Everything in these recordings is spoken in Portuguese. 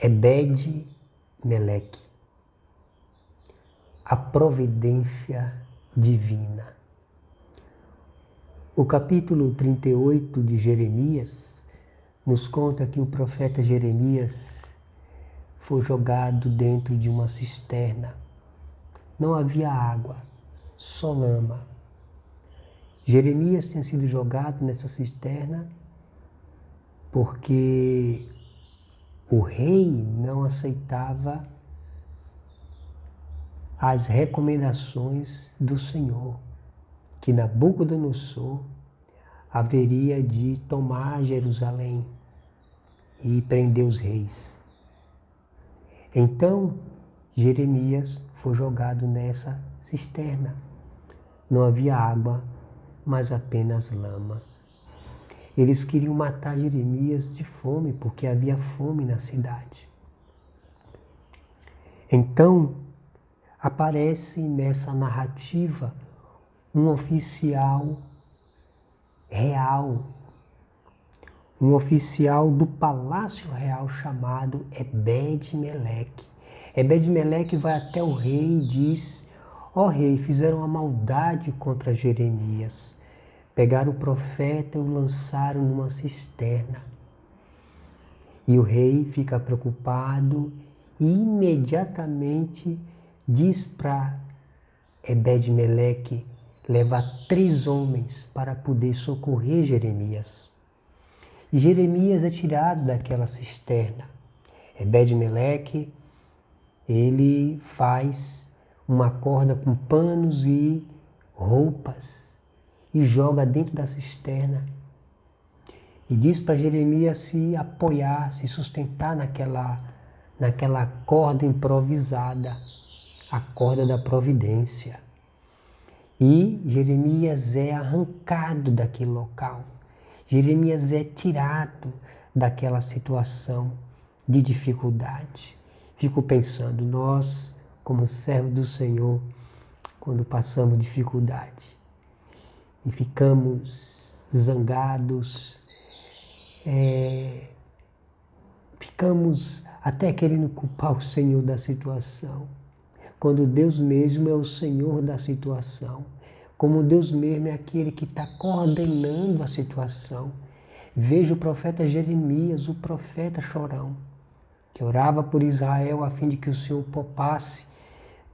Ebed-Meleque, a providência divina. O capítulo 38 de Jeremias nos conta que o profeta Jeremias foi jogado dentro de uma cisterna. Não havia água, só lama. Jeremias tinha sido jogado nessa cisterna porque o rei não aceitava as recomendações do Senhor, que Nabucodonosor haveria de tomar Jerusalém e prender os reis. Então, Jeremias foi jogado nessa cisterna. Não havia água, mas apenas lama. Eles queriam matar Jeremias de fome, porque havia fome na cidade. Então, aparece nessa narrativa um oficial real, um oficial do palácio real chamado Ebed-Meleque. Ebed-Meleque vai até o rei e diz: ó rei, fizeram uma maldade contra Jeremias. Pegaram o profeta e o lançaram numa cisterna. E o rei fica preocupado e imediatamente diz para Ebed-Meleque levar 3 homens para poder socorrer Jeremias. E Jeremias é tirado daquela cisterna. Ebed-Meleque, ele faz uma corda com panos e roupas e joga dentro da cisterna. E diz para Jeremias se apoiar, se sustentar naquela corda improvisada, a corda da providência. E Jeremias é arrancado daquele local. Jeremias é tirado daquela situação de dificuldade. Fico pensando, nós, como servos do Senhor, quando passamos dificuldade e ficamos zangados, ficamos até querendo culpar o Senhor da situação, quando Deus mesmo é o Senhor da situação, como Deus mesmo é aquele que está coordenando a situação. Veja o profeta Jeremias, o profeta chorão, que orava por Israel a fim de que o Senhor poupasse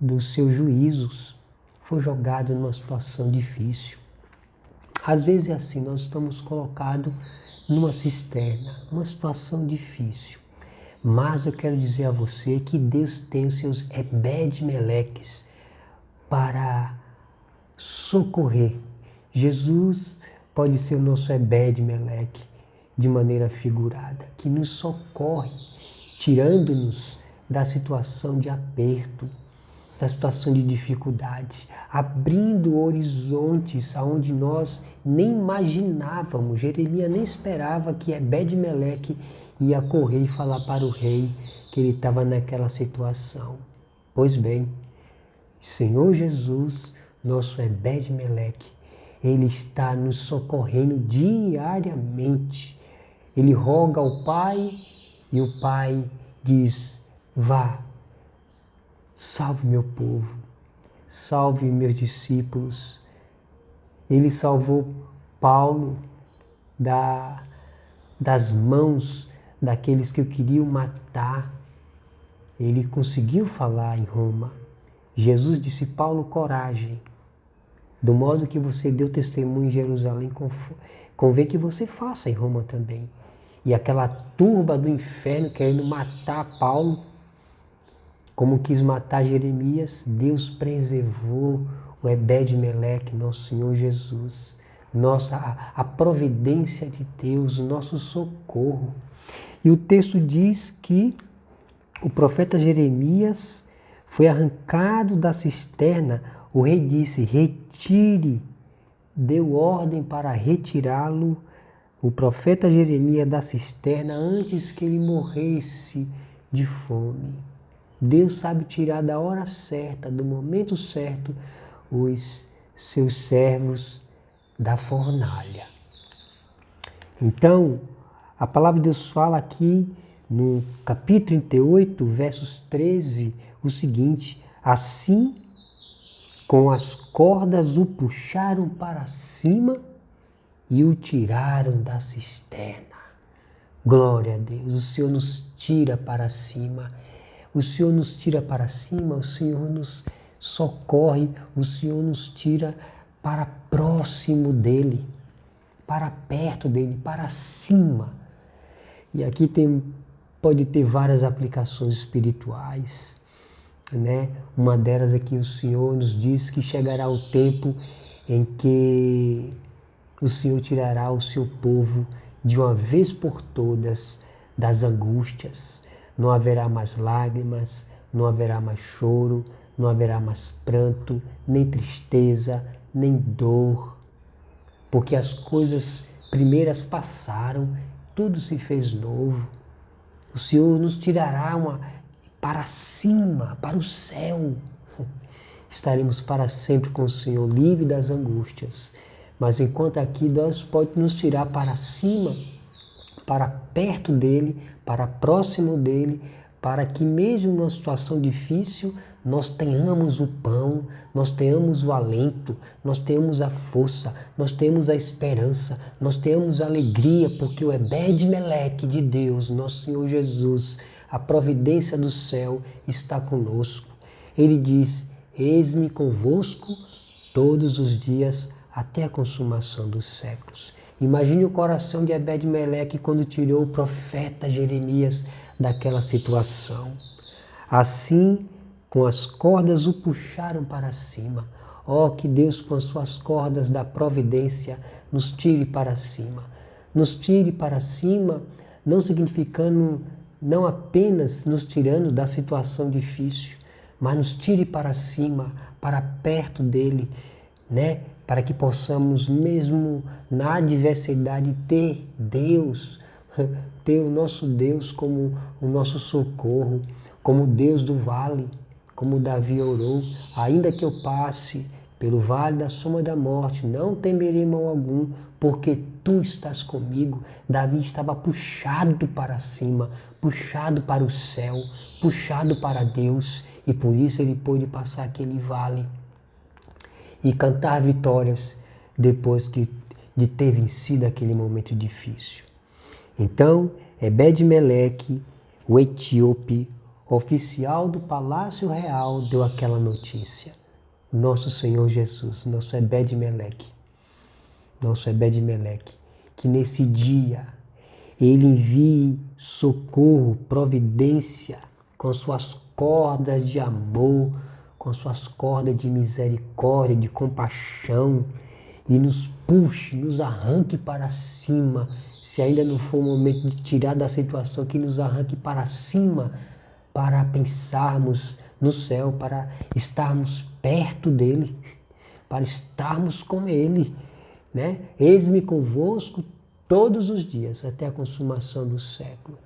dos seus juízos, foi jogado numa situação difícil. Às vezes é assim, nós estamos colocados numa cisterna, numa situação difícil. Mas eu quero dizer a você que Deus tem os seus Ebed-Meleques para socorrer. Jesus pode ser o nosso Ebed-Meleque de maneira figurada, que nos socorre, tirando-nos da situação de aperto, da situação de dificuldade, abrindo horizontes aonde nós nem imaginávamos. Jeremias nem esperava que Ebed-Meleque ia correr e falar para o rei que ele estava naquela situação. Pois bem, Senhor Jesus, nosso Ebed-Meleque, ele está nos socorrendo diariamente. Ele roga ao Pai e o Pai diz: vá, salve meu povo, salve meus discípulos. Ele salvou Paulo das mãos daqueles que o queriam matar. Ele conseguiu falar em Roma. Jesus disse: Paulo, coragem. Do modo que você deu testemunho em Jerusalém, convém que você faça em Roma também. E aquela turba do inferno querendo matar Paulo, como quis matar Jeremias, Deus preservou o Ebed-Meleque, nosso Senhor Jesus, a providência de Deus, o nosso socorro. E o texto diz que o profeta Jeremias foi arrancado da cisterna. O rei disse: retire, deu ordem para retirá-lo, o profeta Jeremias, da cisterna antes que ele morresse de fome. Deus sabe tirar da hora certa, do momento certo, os seus servos da fornalha. Então, a palavra de Deus fala aqui no capítulo 38, versos 13, o seguinte: assim, com as cordas o puxaram para cima e o tiraram da cisterna. Glória a Deus, o Senhor nos tira para cima. O Senhor nos tira para cima, o Senhor nos socorre, o Senhor nos tira para próximo dEle, para perto dEle, para cima. E aqui pode ter várias aplicações espirituais, né? Uma delas é que o Senhor nos diz que chegará o tempo em que o Senhor tirará o seu povo de uma vez por todas das angústias. Não haverá mais lágrimas, não haverá mais choro, não haverá mais pranto, nem tristeza, nem dor, porque as coisas primeiras passaram, tudo se fez novo. O Senhor nos tirará para cima, para o céu. Estaremos para sempre com o Senhor, livre das angústias. Mas enquanto aqui, Deus pode nos tirar para cima, para perto dEle, para próximo dEle, para que mesmo numa situação difícil, nós tenhamos o pão, nós tenhamos o alento, nós tenhamos a força, nós tenhamos a esperança, nós tenhamos a alegria, porque o Ebed-Meleque de Deus, nosso Senhor Jesus, a providência do céu está conosco. Ele diz: eis-me convosco todos os dias até a consumação dos séculos. Imagine o coração de Ebed-Meleque quando tirou o profeta Jeremias daquela situação. Assim, com as cordas o puxaram para cima. Oh, que Deus com as suas cordas da providência nos tire para cima. Nos tire para cima, não significando, não apenas nos tirando da situação difícil, mas nos tire para cima, para perto dEle, né? Para que possamos, mesmo na adversidade, ter Deus, ter o nosso Deus como o nosso socorro, como o Deus do vale, como Davi orou: ainda que eu passe pelo vale da sombra da morte, não temerei mal algum, porque tu estás comigo. Davi estava puxado para cima, puxado para o céu, puxado para Deus, e por isso ele pôde passar aquele vale e cantar vitórias depois de ter vencido aquele momento difícil. Então, Ebed-Meleque, o etíope, oficial do Palácio Real, deu aquela notícia. O nosso Senhor Jesus, nosso Ebed-Meleque, que nesse dia Ele envie socorro, providência, com suas cordas de amor, com suas cordas de misericórdia, de compaixão, e nos puxe, nos arranque para cima. Se ainda não for o momento de tirar da situação, que nos arranque para cima, para pensarmos no céu, para estarmos perto dEle, para estarmos com Ele, né? Eis-me convosco todos os dias, até a consumação do século.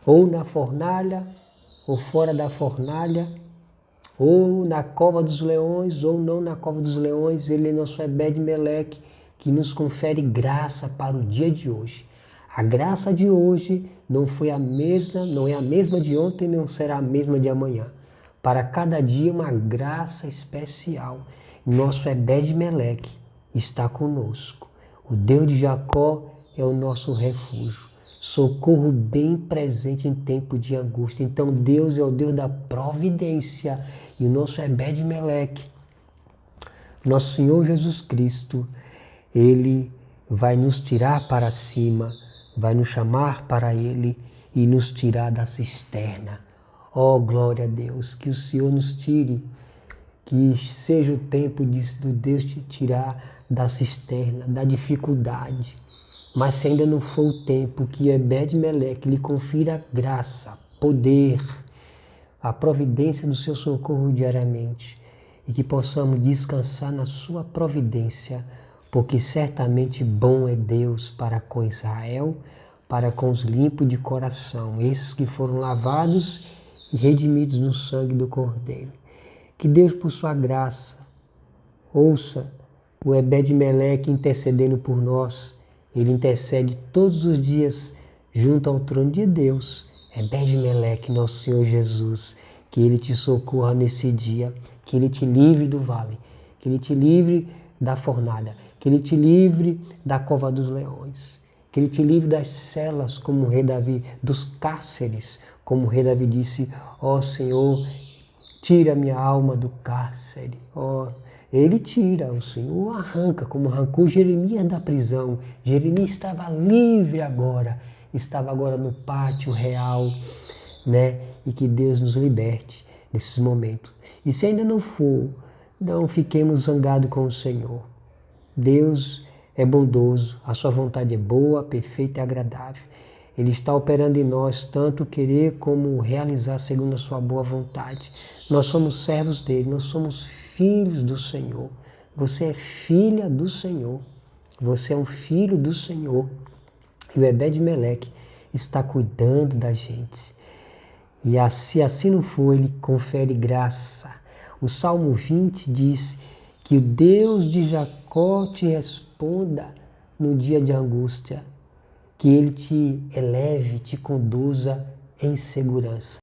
Ou na fornalha, ou fora da fornalha, ou na cova dos leões, ou não na cova dos leões, Ele é nosso Ebed-Meleque, que nos confere graça para o dia de hoje. A graça de hoje não foi a mesma, não é a mesma de ontem, não será a mesma de amanhã. Para cada dia uma graça especial. Nosso Ebed-Meleque está conosco. O Deus de Jacó é o nosso refúgio. Socorro bem presente em tempo de angústia. Então Deus é o Deus da providência. E o nosso Ebed-Meleque, nosso Senhor Jesus Cristo, Ele vai nos tirar para cima, vai nos chamar para Ele e nos tirar da cisterna. Oh, glória a Deus, que o Senhor nos tire, que seja o tempo do Deus te tirar da cisterna, da dificuldade. Mas se ainda não for o tempo, que Ebed-Meleque lhe confira graça, poder, a providência do seu socorro diariamente, e que possamos descansar na sua providência, porque certamente bom é Deus para com Israel, para com os limpos de coração, esses que foram lavados e redimidos no sangue do Cordeiro. Que Deus, por sua graça, ouça o Ebed-Meleque intercedendo por nós. Ele intercede todos os dias junto ao trono de Deus, Ebed-Meleque, nosso Senhor Jesus, que Ele te socorra nesse dia, que Ele te livre do vale, que Ele te livre da fornalha, que Ele te livre da cova dos leões, que Ele te livre das celas, como o rei Davi, dos cárceres, como o rei Davi disse, ó Senhor, tira minha alma do cárcere, ó. Ele tira, o Senhor arranca, como arrancou Jeremias da prisão. Jeremias estava livre agora, estava agora no pátio real, né? E que Deus nos liberte nesses momentos. E se ainda não for, não fiquemos zangados com o Senhor. Deus é bondoso, a sua vontade é boa, perfeita e agradável. Ele está operando em nós tanto querer como realizar segundo a sua boa vontade. Nós somos servos dele, nós somos filhos do Senhor. Você é filha do Senhor. Você é um filho do Senhor. E o Ebed-Meleque está cuidando da gente. E se assim não for, ele confere graça. O Salmo 20 diz que o Deus de Jacó te responda no dia de angústia, que ele te eleve, te conduza em segurança.